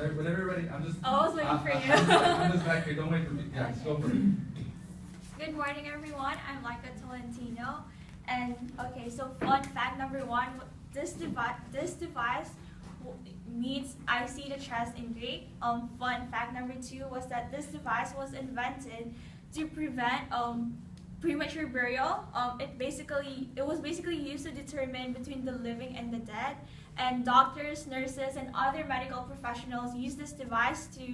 Whenever you're ready, I'm just. I was waiting for you. I'm just back here. Don't wait for me. Yeah, just go for it. Good morning, everyone. I'm Laika Tolentino, and okay. So, fun fact number one: this device means "I see the chest" in Greek. Fun fact number two was that this device was invented to prevent premature burial. It was basically used to determine between the living and the dead. And doctors, nurses, and other medical professionals use this device to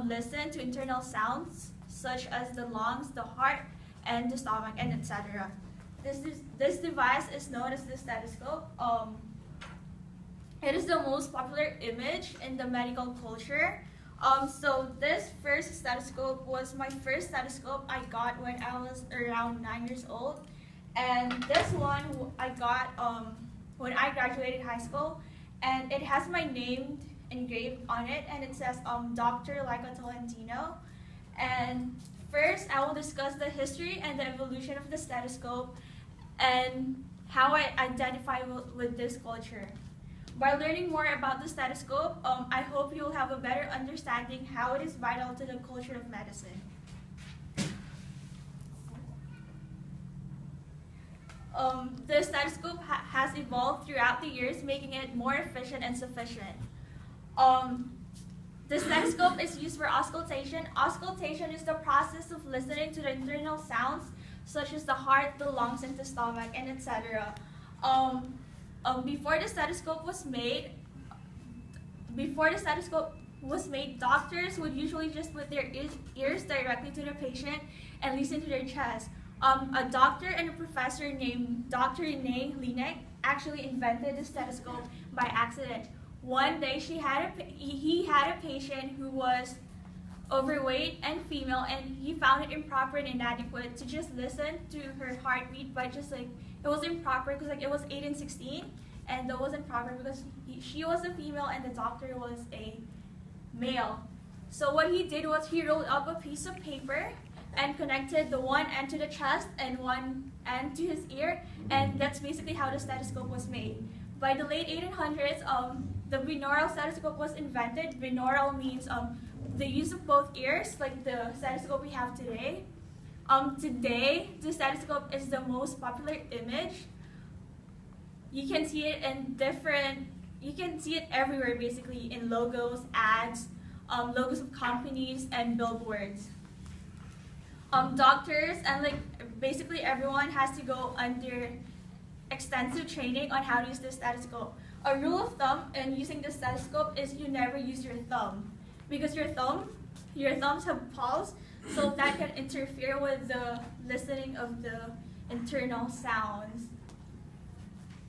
listen to internal sounds such as the lungs, the heart, and the stomach, and etc. This device is known as the stethoscope. It is the most popular image in the medical culture. So this first stethoscope was my first stethoscope I got when I was around 9 years old. And this one I got when I graduated high school, and it has my name engraved on it, and it says Dr. Laika Tolentino. And first, I will discuss the history and the evolution of the stethoscope and how I identify with this culture. By learning more about the stethoscope, I hope you'll have a better understanding how it is vital to the culture of medicine. The stethoscope has evolved throughout the years, making it more efficient and sufficient. The stethoscope is used for auscultation. Auscultation is the process of listening to the internal sounds, such as the heart, the lungs, and the stomach, and etc. Before the stethoscope was made, doctors would usually just put their ears directly to the patient and listen to their chest. A doctor and a professor named Dr. René Linek actually invented the stethoscope by accident. One day he had a patient who was overweight and female, and he found it improper and inadequate to just listen to her heartbeat by just like, it was improper because like it was 8 and 16, and that wasn't proper because she was a female and the doctor was a male. So what he did was he rolled up a piece of paper and connected the one end to the chest and one end to his ear, and that's basically how the stethoscope was made. By the late 1800s, the binaural stethoscope was invented. Binaural means the use of both ears, like the stethoscope we have today. Today, the stethoscope is the most popular image. You can see it everywhere, basically, in logos, ads, logos of companies, and billboards. Doctors and like basically everyone has to go under extensive training on how to use the stethoscope. A rule of thumb in using the stethoscope is you never use your thumb, because your thumbs have palms, so that can interfere with the listening of the internal sounds.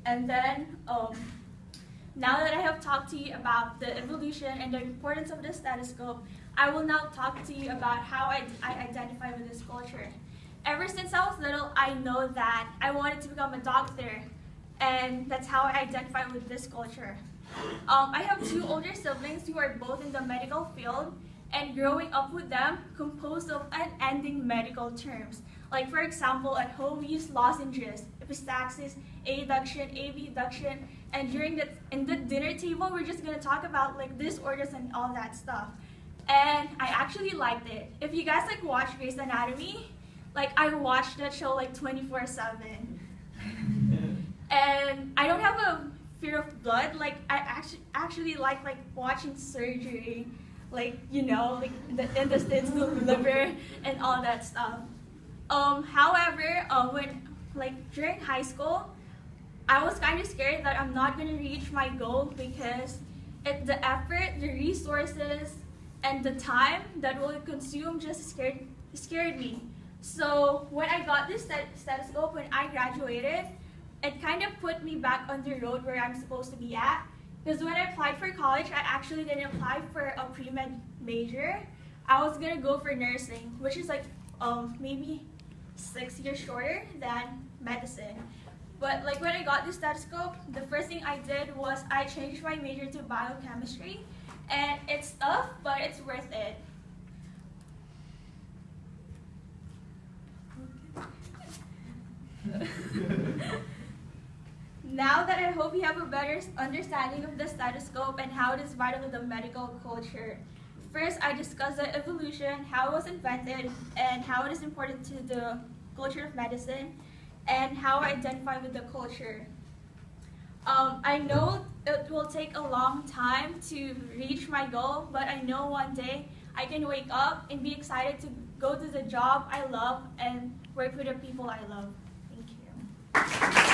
And then now that I have talked to you about the evolution and the importance of the stethoscope, I will now talk to you about how I identify with this culture. Ever since I was little, I know that I wanted to become a doctor, and that's how I identify with this culture. I have two older siblings who are both in the medical field, and growing up with them composed of unending medical terms. Like for example, at home we use lozenges, epistaxis, adduction, abduction, and in the dinner table we're just gonna talk about like disorders and all that stuff. And I actually liked it. If you guys like watch Grey's Anatomy, like I watched that show like 24/7. And I don't have a fear of blood. Like I actually like watching surgery, like you know, like the intestines, the liver, and all that stuff. However, when like during high school, I was kind of scared that I'm not gonna reach my goal because the effort, the resources, and the time that will consume just scared me. So when I got this stethoscope when I graduated, it kind of put me back on the road where I'm supposed to be at. Because when I applied for college, I actually didn't apply for a pre-med major. I was gonna go for nursing, which is like maybe 6 years shorter than medicine. But like when I got this stethoscope, the first thing I did was I changed my major to biochemistry. And it's tough, but it's worth it. Now that I hope you have a better understanding of the stethoscope and how it is vital to the medical culture. First, I discussed the evolution, how it was invented, and how it is important to the culture of medicine, and how I identify with the culture. I know it will take a long time to reach my goal, but I know one day I can wake up and be excited to go to the job I love and work with the people I love. Thank you.